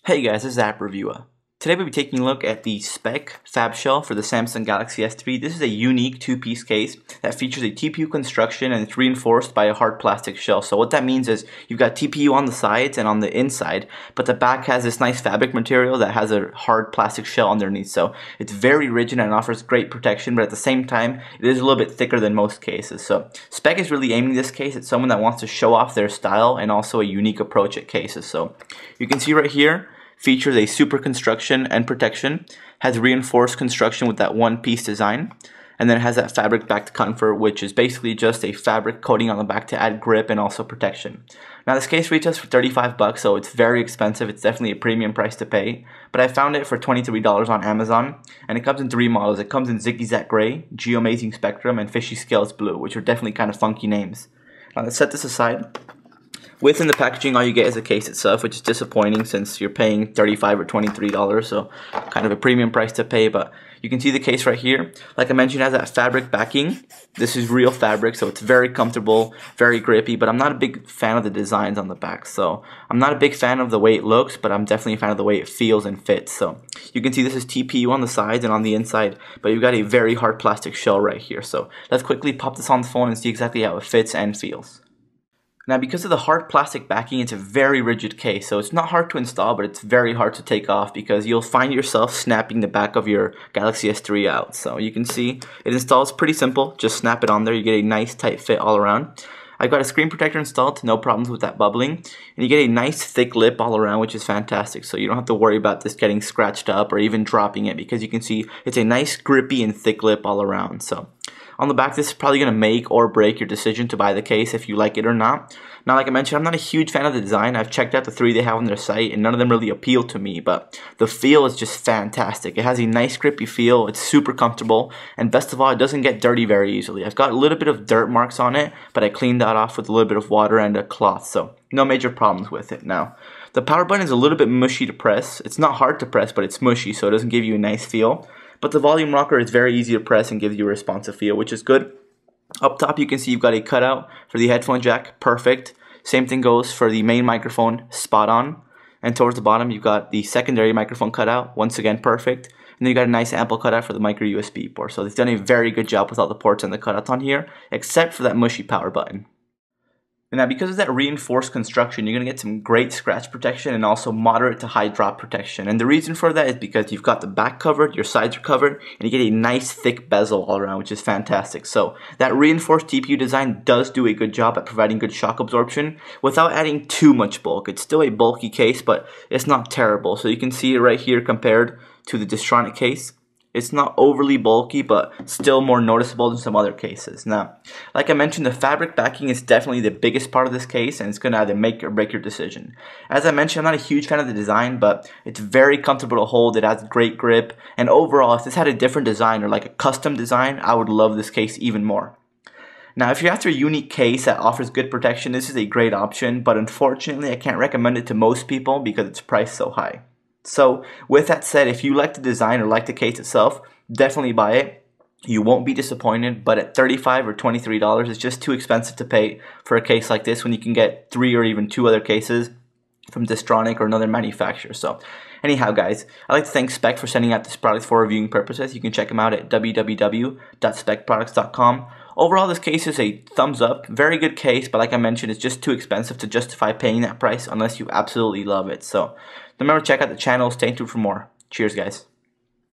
Hey guys, this is App Reviewer. Today we'll be taking a look at the Speck Fabshell for the Samsung Galaxy S3. This is a unique two-piece case that features a TPU construction and it's reinforced by a hard plastic shell. So what that means is you've got TPU on the sides and on the inside, but the back has this nice fabric material that has a hard plastic shell underneath. So it's very rigid and offers great protection, but at the same time, it is a little bit thicker than most cases. So Speck is really aiming this case at someone that wants to show off their style and also a unique approach at cases. So you can see right here, features a super construction and protection, has reinforced construction with that one-piece design, and then it has that fabric back comfort, which is basically just a fabric coating on the back to add grip and also protection. Now this case retails for $35, so it's very expensive. It's definitely a premium price to pay, but I found it for $23 on Amazon, and it comes in three models. It comes in Ziggy Zack Gray, Geomazing Spectrum, and Fishy Scales Blue, which are definitely kind of funky names. Now let's set this aside. Within the packaging, all you get is the case itself, which is disappointing since you're paying $35 or $23, so kind of a premium price to pay. But you can see the case right here. Like I mentioned, it has that fabric backing. This is real fabric, so it's very comfortable, very grippy, but I'm not a big fan of the designs on the back. So I'm not a big fan of the way it looks, but I'm definitely a fan of the way it feels and fits. So you can see this is TPU on the sides and on the inside, but you've got a very hard plastic shell right here. So let's quickly pop this on the phone and see exactly how it fits and feels. Now, because of the hard plastic backing, it's a very rigid case, so it's not hard to install, but it's very hard to take off because you'll find yourself snapping the back of your Galaxy S3 out. So you can see it installs pretty simple. Just snap it on there. You get a nice tight fit all around. I've got a screen protector installed, no problems with that bubbling. And you get a nice thick lip all around, which is fantastic. So you don't have to worry about this getting scratched up or even dropping it because you can see it's a nice grippy and thick lip all around. So on the back, this is probably going to make or break your decision to buy the case if you like it or not. Now, like I mentioned, I'm not a huge fan of the design. I've checked out the three they have on their site, and none of them really appeal to me, but the feel is just fantastic. It has a nice grippy feel, it's super comfortable, and best of all, it doesn't get dirty very easily. I've got a little bit of dirt marks on it, but I cleaned that off with a little bit of water and a cloth, so no major problems with it. Now, the power button is a little bit mushy to press. It's not hard to press, but it's mushy, so it doesn't give you a nice feel. But the volume rocker is very easy to press and gives you a responsive feel, which is good. Up top, you can see you've got a cutout for the headphone jack, perfect. Same thing goes for the main microphone, spot on. And towards the bottom, you've got the secondary microphone cutout, once again, perfect. And then you got a nice ample cutout for the micro USB port. So they've done a very good job with all the ports and the cutouts on here, except for that mushy power button. And now, because of that reinforced construction, you're going to get some great scratch protection and also moderate to high drop protection. And the reason for that is because you've got the back covered, your sides are covered, and you get a nice thick bezel all around, which is fantastic. So that reinforced TPU design does do a good job at providing good shock absorption without adding too much bulk. It's still a bulky case, but it's not terrible. So you can see it right here compared to the Distronic case. It's not overly bulky, but still more noticeable than some other cases. Now, like I mentioned, the fabric backing is definitely the biggest part of this case, and it's going to either make or break your decision. As I mentioned, I'm not a huge fan of the design, but it's very comfortable to hold. It has great grip, and overall, if this had a different design or like a custom design, I would love this case even more. Now, if you're after a unique case that offers good protection, this is a great option, but unfortunately, I can't recommend it to most people because it's priced so high. So with that said, if you like the design or like the case itself, definitely buy it. You won't be disappointed, but at $35 or $23, it's just too expensive to pay for a case like this when you can get 3 or even 2 other cases from Distronic or another manufacturer. So anyhow, guys, I'd like to thank Speck for sending out this product for reviewing purposes. You can check them out at www.speckproducts.com. Overall, this case is a thumbs up. Very good case, but like I mentioned, it's just too expensive to justify paying that price unless you absolutely love it. So remember to check out the channel. Stay tuned for more. Cheers, guys.